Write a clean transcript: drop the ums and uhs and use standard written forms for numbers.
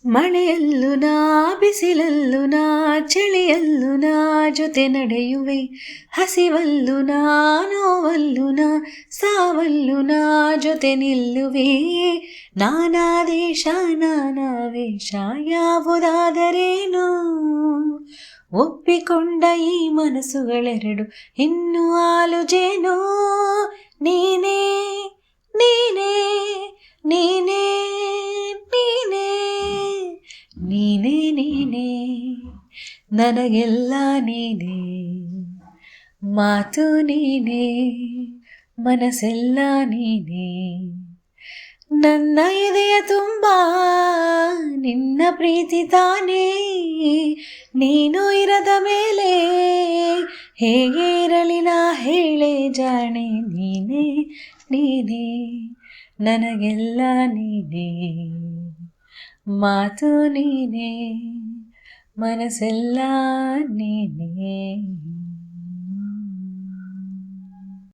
ಮಳೆಯಲ್ಲೂ ನಾ ಬಿಸಿಲಲ್ಲೂ ನಾ ಚಳಿಯಲ್ಲೂ ನಾ ಜೊತೆ ನಡೆಯುವೆ. ಹಸಿವಲ್ಲೂ ನಾ ನೋವಲ್ಲೂ ನಾ ಸಾವಲ್ಲೂ ನಾ ಜೊತೆ ನಿಲ್ಲುವೆ. ನಾನಾ ದೇಶ ನಾನಾ ವೇಷ ಯಾವುದಾದರೇನು, ಒಪ್ಪಿಕೊಂಡ ಈ ಮನಸ್ಸುಗಳೆರಡು ಇನ್ನು ಆಲುಜೇನೋ. ನೀನೇ ನೀನೇ ನೀನೇ ನೀನೇ ನೀನೇ ನೀನೇ ನನಗೆಲ್ಲ ನೀನೇ, ಮಾತು ನೀನೇ ಮನಸ್ಸೆಲ್ಲ ನೀನೇ. ನನ್ನ ಎದೆಯ ತುಂಬ ನಿನ್ನ ಪ್ರೀತಿ ತಾನೇ, ನೀನು ಇರದ ಮೇಲೆ ಹೇಗೆ ಇರಲಿ ನಾ ಹೇಳೆ ಜಾಣೆ. ನೀನೇ ನೀನೇ ನನಗೆಲ್ಲ ನೀನೇ, ಮಾತು ನೀನೇ ಮನಸ್ಸೆಲ್ಲ ನೀನೇ.